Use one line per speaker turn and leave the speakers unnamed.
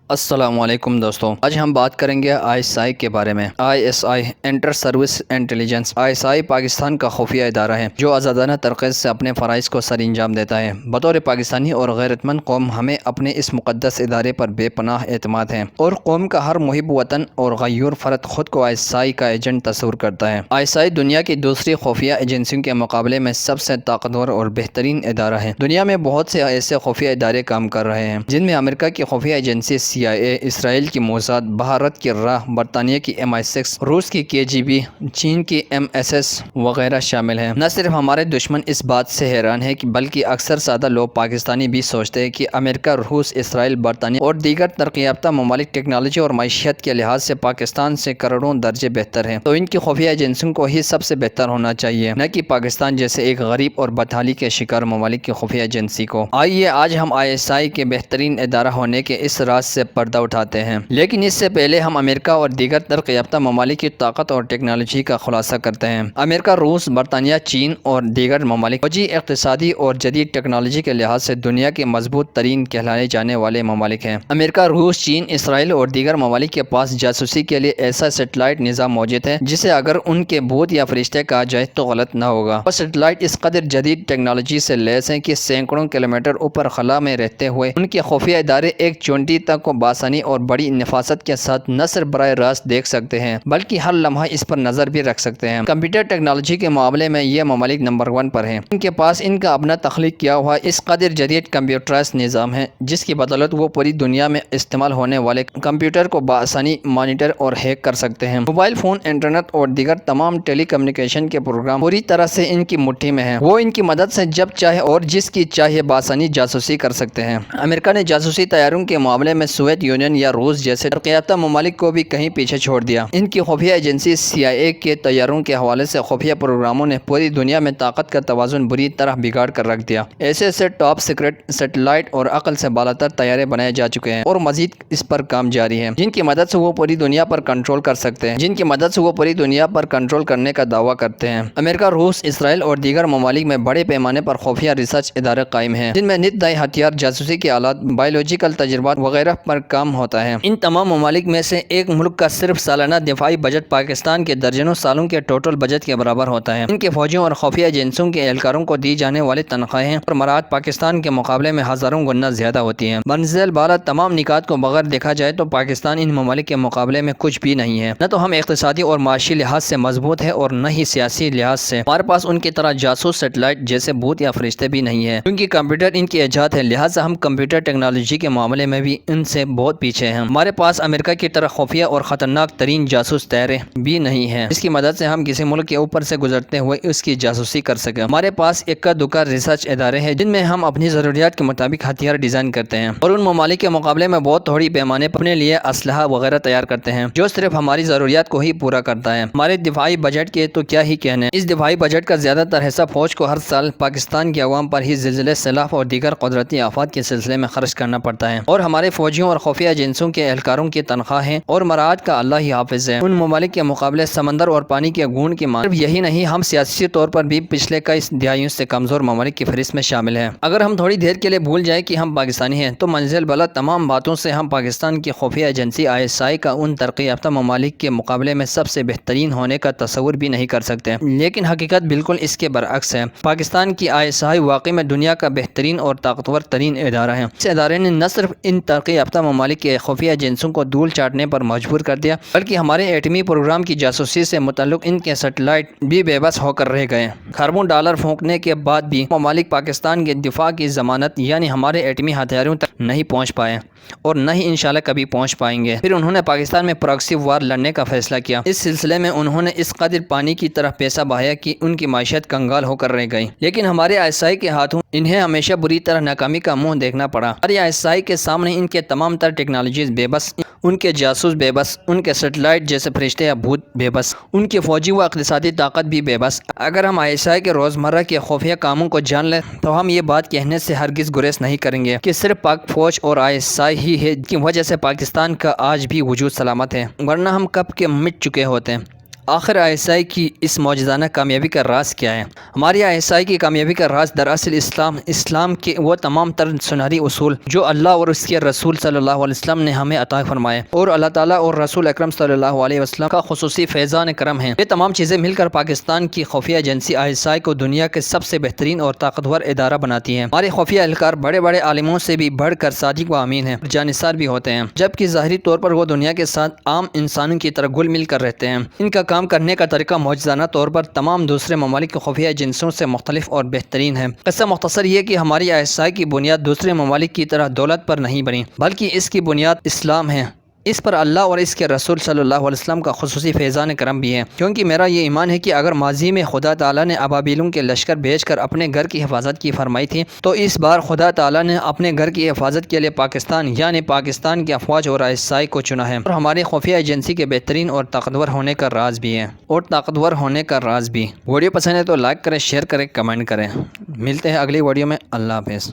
السلام علیکم دوستوں، آج ہم بات کریں گے ISI کے بارے میں۔ ISI Inter Services Intelligence ISI Pakistan کا خفیہ ادارہ ہے جو آزادانہ طریقے سے اپنے فرائض کو سر انجام دیتا ہے۔ بطور پاکستانی اور غیرتمند قوم ہمیں اپنے اس مقدس ادارے پر بے پناہ اعتماد ہے اور قوم کا ہر محب وطن اور غیور فرد خود کو ISI کا ایجنٹ تصور کرتا ہے۔ ISI دنیا کی دوسری خفیہ ایجنسیوں کے مقابلے میں سب سے طاقتور اور بہترین ادارہ ہے۔ دنیا میں بہت سے ایسے خفیہ ادارے کام کر رہے ہیں جن میں امریکہ کی خفیہ ایجنسی CIA، اسرائیل کی موساد، بھارت کی راہ، برطانیہ کی MI6، روس کی KGB، چین کی MSS وغیرہ شامل ہیں۔ نہ صرف ہمارے دشمن اس بات سے حیران ہیں بلکہ اکثر سادہ لوگ پاکستانی بھی سوچتے ہیں کہ امریکہ، روس، اسرائیل، برطانیہ اور دیگر ترقی یافتہ ممالک ٹیکنالوجی اور معیشت کے لحاظ سے پاکستان سے کروڑوں درجے بہتر ہیں، تو ان کی خفیہ ایجنسیوں کو ہی سب سے بہتر ہونا چاہیے، نہ کہ پاکستان جیسے ایک غریب اور بدحالی کے شکار ممالک کی خفیہ ایجنسی کو۔ آئیے آج ہم ISI کے بہترین ادارہ ہونے کے اس راز سے پردہ اٹھاتے ہیں، لیکن اس سے پہلے ہم امریکہ اور دیگر ترقی یافتہ ممالک کی طاقت اور ٹیکنالوجی کا خلاصہ کرتے ہیں۔ امریکہ، روس، برطانیہ، چین اور دیگر ممالک فوجی، اقتصادی اور جدید ٹیکنالوجی کے لحاظ سے دنیا کے مضبوط ترین کہلائے جانے والے ممالک ہیں۔ امریکہ، روس، چین، اسرائیل اور دیگر ممالک کے پاس جاسوسی کے لیے ایسا سیٹلائٹ نظام موجود ہے جسے اگر ان کے بھوت یا فرشتے کہا جائے تو غلط نہ ہوگا۔ وہ سیٹلائٹ اس قدر جدید ٹیکنالوجی سے لیس ہیں کہ سینکڑوں کلومیٹر اوپر خلا میں رہتے ہوئے ان کے خفیہ ادارے ایک چونٹی تک کو بآسانی اور بڑی نفاست کے ساتھ نہ صرف براہ راست دیکھ سکتے ہیں بلکہ ہر لمحہ اس پر نظر بھی رکھ سکتے ہیں۔ کمپیوٹر ٹیکنالوجی کے معاملے میں یہ ممالک نمبر 1 پر ہیں۔ ان کے پاس ان کا اپنا تخلیق کیا ہوا اس قدر جدید کمپیوٹرائزڈ نظام ہے جس کی بدولت وہ پوری دنیا میں استعمال ہونے والے کمپیوٹر کو بآسانی مانیٹر اور ہیک کر سکتے ہیں۔ موبائل فون، انٹرنیٹ اور دیگر تمام ٹیلی کمیونیکیشن کے پروگرام پوری طرح سے ان کی مٹھی میں ہیں۔ وہ ان کی مدد سے جب چاہے اور جس کی چاہے بآسانی جاسوسی کر سکتے ہیں۔ امریکہ نے جاسوسی طیاروں کے معاملے میں سوویت یونین یا روس جیسے ترقی یافتہ ممالک کو بھی کہیں پیچھے چھوڑ دیا۔ ان کی خفیہ ایجنسی CIA کے طیاروں کے حوالے سے خفیہ پروگراموں نے پوری دنیا میں طاقت کا توازن بری طرح بگاڑ کر رکھ دیا۔ ایسے ٹاپ سیکرٹ سیٹلائٹ اور عقل سے بالاتر طیارے بنائے جا چکے ہیں اور مزید اس پر کام جاری ہے جن کی مدد سے وہ پوری دنیا پر کنٹرول کرنے کا دعویٰ کرتے ہیں۔ امریکہ، روس، اسرائیل اور دیگر ممالک میں بڑے پیمانے پر خفیہ ریسرچ ادارے قائم ہیں جن میں نت نئے ہتھیار، جاسوسی کے آلات، بایولوجیکل تجربات وغیرہ پر کام ہوتا ہے۔ ان تمام ممالک میں سے ایک ملک کا صرف سالانہ دفاعی بجٹ پاکستان کے درجنوں سالوں کے ٹوٹل بجٹ کے برابر ہوتا ہے۔ ان کے فوجیوں اور خفیہ ایجنسیوں کے اہلکاروں کو دی جانے والی تنخواہیں اور مراعات پاکستان کے مقابلے میں ہزاروں گنا زیادہ ہوتی ہیں۔ بنظیر بالا تمام نکات کو بغیر دیکھا جائے تو پاکستان ان ممالک کے مقابلے میں کچھ بھی نہیں ہے۔ نہ تو ہم اقتصادی اور معاشی لحاظ سے مضبوط ہیں اور نہ ہی سیاسی لحاظ سے۔ ہمارے پاس ان کی طرح جاسوس سیٹلائٹ جیسے بھوت یا فرشتے بھی نہیں ہیں کیونکہ کمپیوٹر ان کی ایجاد ہے، لہٰذا ہم کمپیوٹر ٹیکنالوجی کے معاملے میں بھی ان سے بہت پیچھے ہیں۔ ہمارے پاس امریکہ کی طرح خفیہ اور خطرناک ترین جاسوس طیارے بھی نہیں ہیں جس کی مدد سے ہم کسی ملک کے اوپر سے گزرتے ہوئے اس کی جاسوسی کر سکیں۔ ہمارے پاس اکا دکا ریسرچ ادارے ہیں جن میں ہم اپنی ضروریات کے مطابق ہتھیار ڈیزائن کرتے ہیں اور ان ممالک کے مقابلے میں بہت تھوڑی پیمانے پر اپنے لیے اسلحہ وغیرہ تیار کرتے ہیں جو صرف ہماری ضروریات کو ہی پورا کرتا ہے۔ ہمارے دفاعی بجٹ کے تو کیا ہی کہنے، اس دفاعی بجٹ کا زیادہ تر حصہ فوج کو ہر سال پاکستان کی عوام پر ہی زلزلے، سیلاب اور دیگر قدرتی آفات کے سلسلے میں خرچ کرنا پڑتا ہے اور ہمارے فوجیوں اور خفیہ ایجنسیوں کے اہلکاروں کی تنخواہیں اور مراعات کا اللہ ہی حافظ ہے۔ ان ممالک کے مقابلے سمندر اور پانی کے گھونٹ کی مانند۔ صرف یہی نہیں، ہم سیاسی طور پر بھی پچھلے کئی دہائیوں سے کمزور ممالک کی فہرست میں شامل ہیں۔ اگر ہم تھوڑی دیر کے لیے بھول جائیں کہ ہم پاکستانی ہیں تو منزل بالا تمام باتوں سے ہم پاکستان کی خفیہ ایجنسی ISI کا ان ترقی یافتہ ممالک کے مقابلے میں سب سے بہترین ہونے کا تصور بھی نہیں کر سکتے، لیکن حقیقت بالکل اس کے برعکس ہے۔ پاکستان کی ISI واقعی میں دنیا کا بہترین اور طاقتور ترین ادارہ ہے۔ اس ادارے نے نہ صرف ان ترقی یافتہ ممالک کے خفیہ ایجنسیوں کو دھول چاٹنے پر مجبور کر دیا بلکہ ہمارے ایٹمی پروگرام کی جاسوسی سے متعلق ان کے سیٹلائٹ بھی بے بس ہو کر رہ گئے۔ خربوں ڈالر پھونکنے کے بعد بھی ممالک پاکستان کے دفاع کی ضمانت یعنی ہمارے ایٹمی ہتھیاروں تک نہیں پہنچ پائے اور نہ ہی انشاءاللہ کبھی پہنچ پائیں گے۔ پھر انہوں نے پاکستان میں پراکسی وار لڑنے کا فیصلہ کیا۔ اس سلسلے میں انہوں نے اس قدر پانی کی طرح پیسہ بہایا کہ ان کی معیشت کنگال ہو کر رہ گئی، لیکن ہمارے ISI کے ہاتھوں انہیں ہمیشہ بری طرح ناکامی کا منہ دیکھنا پڑا۔ ہمارے ISI کے سامنے ان کے تمام تر ٹیکنالوجیز بے بس، ان کے جاسوس بے بس، ان کے سیٹلائٹ جیسے فرشتے یا بھوت بے بس، ان کی فوجی و اقتصادی طاقت بھی بے بس۔ اگر ہم ISI کے روزمرہ کے خفیہ کاموں کو جان لیں تو ہم یہ بات کہنے سے ہرگز گریز نہیں کریں گے کہ صرف پاک فوج اور ISI ہی ہے جن کی وجہ سے پاکستان کا آج بھی وجود سلامت ہے، ورنہ ہم کب کے مٹ چکے ہوتے ہیں۔ آخر ISI کی اس معجزانہ کامیابی کا راز کیا ہے؟ ہماری ISI کی کامیابی کا راز دراصل اسلام کے وہ تمام تر سنہری اصول جو اللہ اور اس کے رسول صلی اللہ علیہ وسلم نے ہمیں عطا فرمائے اور اللہ تعالیٰ اور رسول اکرم صلی اللہ علیہ وسلم کا خصوصی فیضان کرم ہے۔ یہ تمام چیزیں مل کر پاکستان کی خفیہ ایجنسی ISI کو دنیا کے سب سے بہترین اور طاقتور ادارہ بناتی ہیں۔ ہمارے خفیہ اہلکار بڑے بڑے عالموں سے بھی بڑھ کر صادق و امین ہیں، جانثار بھی ہوتے ہیں، جبکہ ظاہری طور پر وہ دنیا کے ساتھ عام انسانوں کی طرح گل مل کر رہتے ہیں۔ ان کا کام کرنے کا طریقہ معجزانہ طور پر تمام دوسرے ممالک کی خفیہ ایجنسیوں سے مختلف اور بہترین ہے۔ قصہ مختصر یہ کہ ہماری ISI کی بنیاد دوسرے ممالک کی طرح دولت پر نہیں بنی، بلکہ اس کی بنیاد اسلام ہے۔ اس پر اللہ اور اس کے رسول صلی اللہ علیہ وسلم کا خصوصی فیضان کرم بھی ہے، کیونکہ میرا یہ ایمان ہے کہ اگر ماضی میں خدا تعالیٰ نے ابابیلوں کے لشکر بھیج کر اپنے گھر کی حفاظت کی فرمائی تھی، تو اس بار خدا تعالیٰ نے اپنے گھر کی حفاظت کے لیے پاکستان یعنی پاکستان کی افواج اور ISI کو چنا ہے، اور ہماری خفیہ ایجنسی کے بہترین اور طاقتور ہونے کا راز بھی ہے ویڈیو پسند ہے تو لائک کریں، شیئر کریں، کمنٹ کریں۔ ملتے ہیں اگلی ویڈیو میں۔ اللہ حافظ۔